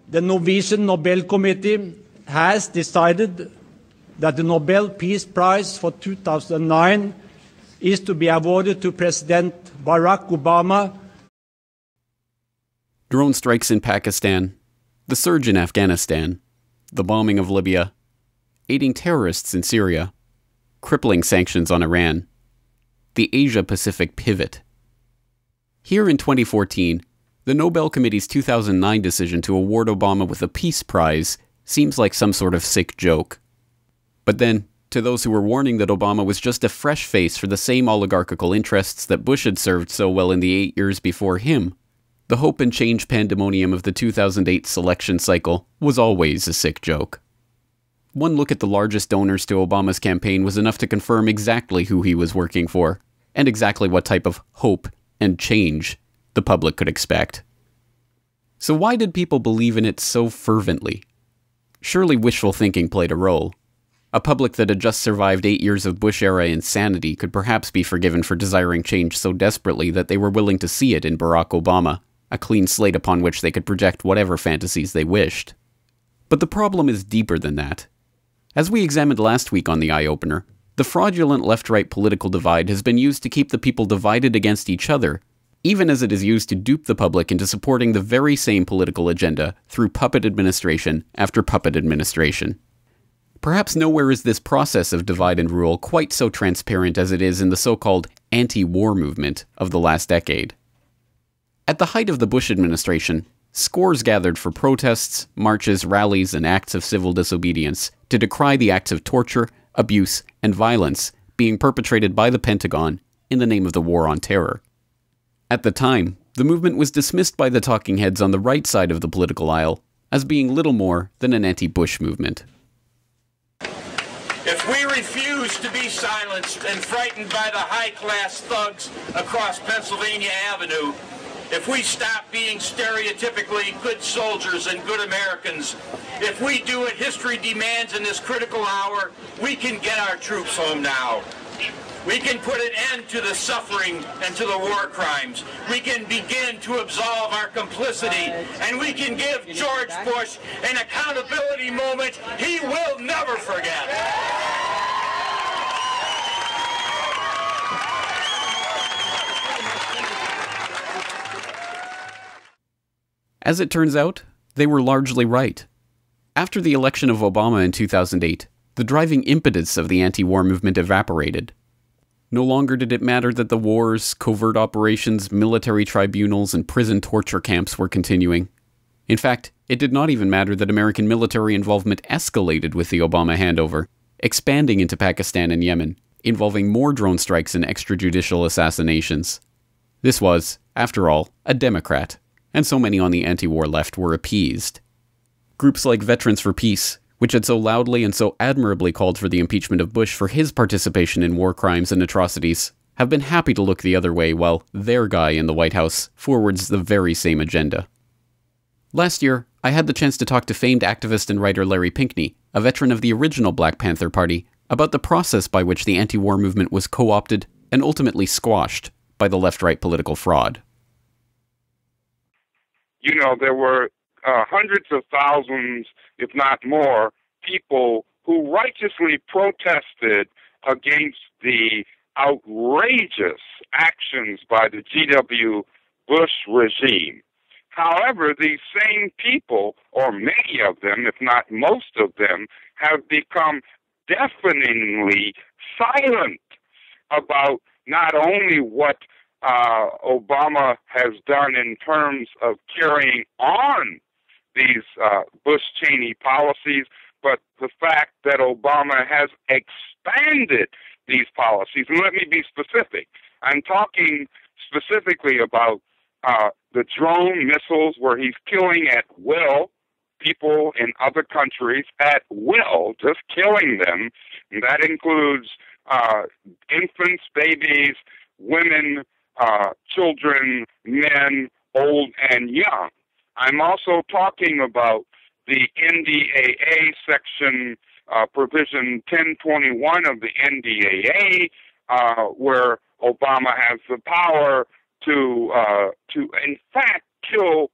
The Norwegian Nobel Committee has decided that the Nobel Peace Prize for 2009 is to be awarded to President Barack Obama. Drone strikes in Pakistan, the surge in Afghanistan, the bombing of Libya, aiding terrorists in Syria, crippling sanctions on Iran, the Asia-Pacific pivot. Here in 2014, the Nobel Committee's 2009 decision to award Obama with a Peace Prize seems like some sort of sick joke. But then, to those who were warning that Obama was just a fresh face for the same oligarchical interests that Bush had served so well in the 8 years before him, the hope and change pandemonium of the 2008 selection cycle was always a sick joke. One look at the largest donors to Obama's campaign was enough to confirm exactly who he was working for, and exactly what type of hope and change the public could expect. So why did people believe in it so fervently? Surely wishful thinking played a role. A public that had just survived 8 years of Bush-era insanity could perhaps be forgiven for desiring change so desperately that they were willing to see it in Barack Obama, a clean slate upon which they could project whatever fantasies they wished. But the problem is deeper than that. As we examined last week on the Eye-Opener, the fraudulent left-right political divide has been used to keep the people divided against each other, even as it is used to dupe the public into supporting the very same political agenda through puppet administration after puppet administration. Perhaps nowhere is this process of divide and rule quite so transparent as it is in the so-called anti-war movement of the last decade. At the height of the Bush administration, scores gathered for protests, marches, rallies, and acts of civil disobedience to decry the acts of torture, abuse, and violence being perpetrated by the Pentagon in the name of the war on terror. At the time, the movement was dismissed by the talking heads on the right side of the political aisle as being little more than an anti-Bush movement. If we refuse to be silenced and frightened by the high-class thugs across Pennsylvania Avenue, if we stop being stereotypically good soldiers and good Americans, if we do what history demands in this critical hour, we can get our troops home now. We can put an end to the suffering and to the war crimes. We can begin to absolve our complicity, and we can give George Bush an accountability moment he will never forget. As it turns out, they were largely right. After the election of Obama in 2008, the driving impetus of the anti-war movement evaporated. No longer did it matter that the wars, covert operations, military tribunals, and prison torture camps were continuing. In fact, it did not even matter that American military involvement escalated with the Obama handover, expanding into Pakistan and Yemen, involving more drone strikes and extrajudicial assassinations. This was, after all, a Democrat, and so many on the anti-war left were appeased. Groups like Veterans for Peace, which had so loudly and so admirably called for the impeachment of Bush for his participation in war crimes and atrocities, have been happy to look the other way while their guy in the White House forwards the very same agenda. Last year, I had the chance to talk to famed activist and writer Larry Pinckney, a veteran of the original Black Panther Party, about the process by which the anti-war movement was co-opted and ultimately squashed by the left-right political fraud. You know, there were hundreds of thousands, if not more, people who righteously protested against the outrageous actions by the G.W. Bush regime. However, these same people, or many of them, if not most of them, have become deafeningly silent about not only what Obama has done in terms of carrying on these Bush-Cheney policies, but the fact that Obama has expanded these policies. And let me be specific. I'm talking specifically about the drone missiles where he's killing at will people in other countries at will, just killing them. And that includes infants, babies, women, children, men, old and young. I'm also talking about the NDAA Section Provision 1021 of the NDAA, where Obama has the power to in fact kill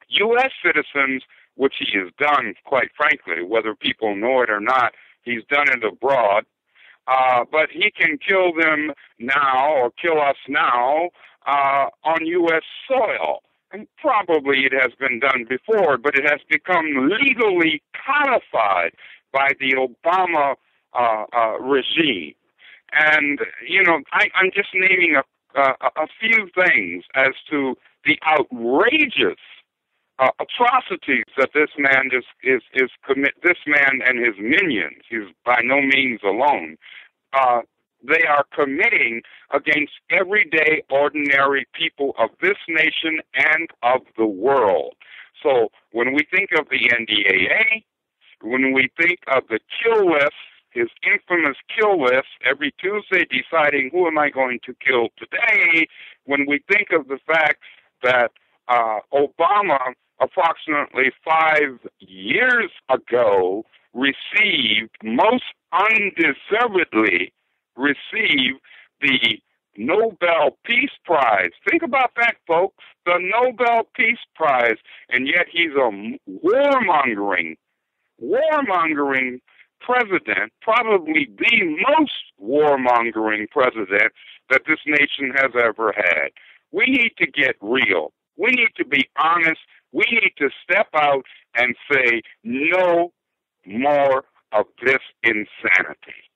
U.S. citizens, which he has done, quite frankly, whether people know it or not. He's done it abroad. But he can kill them now, or kill us now, on U.S. soil. And probably it has been done before, but it has become legally codified by the Obama regime. And, you know, I'm just naming a few things as to the outrageous atrocities that this man this man and his minions, he's by no means alone, they are committing against everyday, ordinary people of this nation and of the world. So when we think of the NDAA, when we think of the kill list, his infamous kill list, every Tuesday deciding who am I going to kill today, when we think of the fact that Obama, approximately 5 years ago, most undeservedly received the Nobel Peace Prize. Think about that, folks, the Nobel Peace Prize, and yet he's a warmongering president, probably the most warmongering president that this nation has ever had. We need to get real. We need to be honest. We need to step out and say no more of this insanity.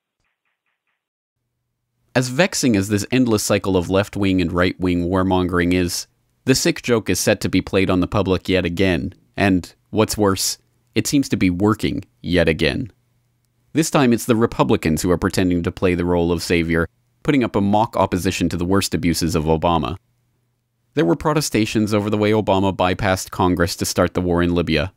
As vexing as this endless cycle of left-wing and right-wing warmongering is, the sick joke is set to be played on the public yet again, and, what's worse, it seems to be working yet again. This time it's the Republicans who are pretending to play the role of savior, putting up a mock opposition to the worst abuses of Obama. There were protestations over the way Obama bypassed Congress to start the war in Libya.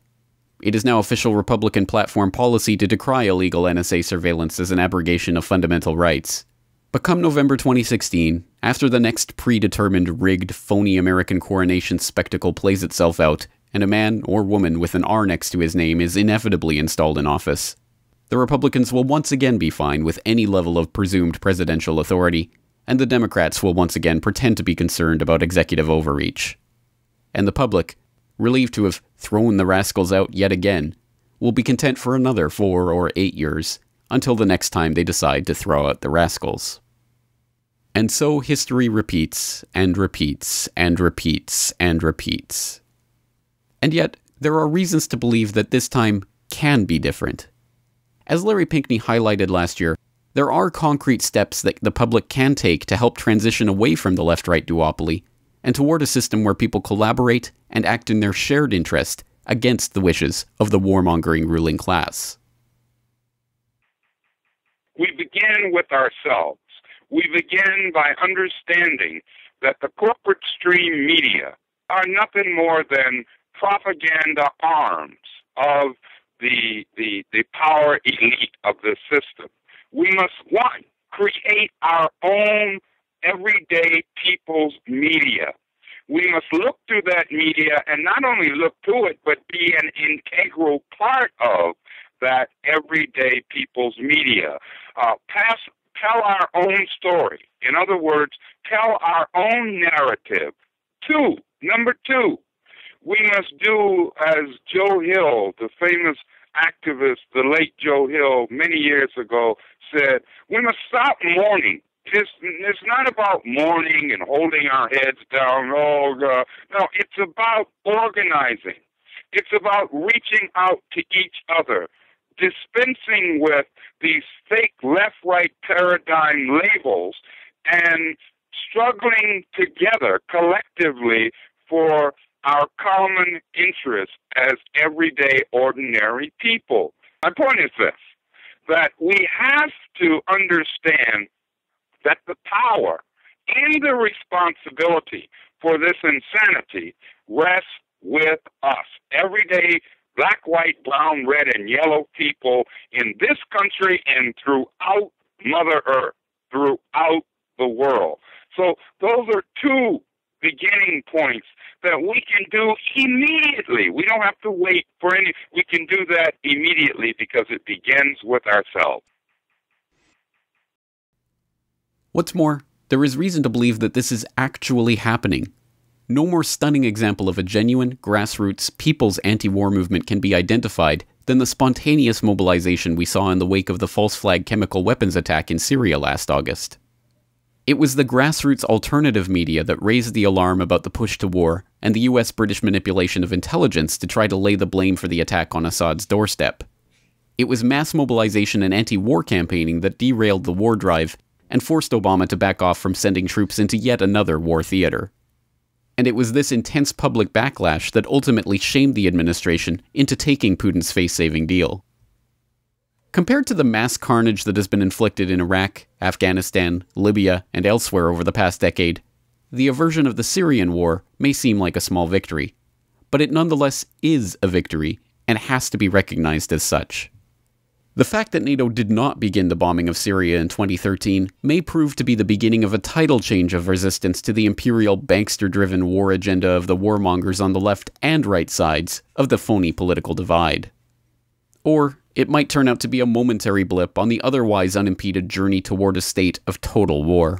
It is now official Republican platform policy to decry illegal NSA surveillance as an abrogation of fundamental rights. But come November 2016, after the next predetermined, rigged, phony American coronation spectacle plays itself out, and a man or woman with an R next to his name is inevitably installed in office, the Republicans will once again be fine with any level of presumed presidential authority, and the Democrats will once again pretend to be concerned about executive overreach. And the public, relieved to have thrown the rascals out yet again, will be content for another 4 or 8 years, until the next time they decide to throw out the rascals. And so history repeats, and repeats, and repeats, and repeats. And yet, there are reasons to believe that this time can be different. As Larry Pinkney highlighted last year, there are concrete steps that the public can take to help transition away from the left-right duopoly, and toward a system where people collaborate and act in their shared interest against the wishes of the warmongering ruling class. We begin with ourselves. We begin by understanding that the corporate stream media are nothing more than propaganda arms of the power elite of the system. We must, one, create our own everyday people's media. We must look to that media and not only look to it, but be an integral part of that everyday people's media. Tell our own story. In other words, tell our own narrative. Number two, we must do as Joe Hill, the famous activist, the late Joe Hill, many years ago, said, we must stop mourning. It's not about mourning and holding our heads down. Oh, God. No, it's about organizing. It's about reaching out to each other, dispensing with these fake left-right paradigm labels and struggling together collectively for our common interest as everyday, ordinary people. My point is this, that we have to understand that the power and the responsibility for this insanity rests with us, everyday black, white, brown, red, and yellow people in this country and throughout Mother Earth, throughout the world. So those are two beginning points that we can do immediately. We don't have to wait for any. We can do that immediately because it begins with ourselves. What's more, there is reason to believe that this is actually happening. No more stunning example of a genuine, grassroots, people's anti-war movement can be identified than the spontaneous mobilization we saw in the wake of the false flag chemical weapons attack in Syria last August. It was the grassroots alternative media that raised the alarm about the push to war and the US-British manipulation of intelligence to try to lay the blame for the attack on Assad's doorstep. It was mass mobilization and anti-war campaigning that derailed the war drive and forced Obama to back off from sending troops into yet another war theater. And it was this intense public backlash that ultimately shamed the administration into taking Putin's face-saving deal. Compared to the mass carnage that has been inflicted in Iraq, Afghanistan, Libya, and elsewhere over the past decade, the aversion of the Syrian war may seem like a small victory, but it nonetheless is a victory and has to be recognized as such. The fact that NATO did not begin the bombing of Syria in 2013 may prove to be the beginning of a tidal change of resistance to the imperial bankster-driven war agenda of the warmongers on the left and right sides of the phony political divide. Or it might turn out to be a momentary blip on the otherwise unimpeded journey toward a state of total war.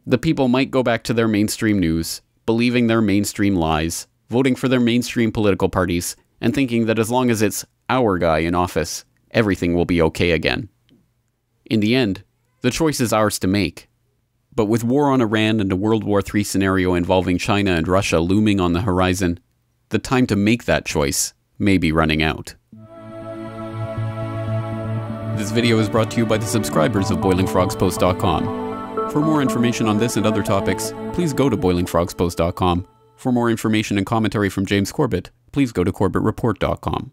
The people might go back to their mainstream news, believing their mainstream lies, voting for their mainstream political parties, and thinking that as long as it's our guy in office, everything will be okay again. In the end, the choice is ours to make. But with war on Iran and a World War III scenario involving China and Russia looming on the horizon, the time to make that choice may be running out. This video is brought to you by the subscribers of BoilingFrogsPost.com. For more information on this and other topics, please go to BoilingFrogsPost.com. For more information and commentary from James Corbett, please go to CorbettReport.com.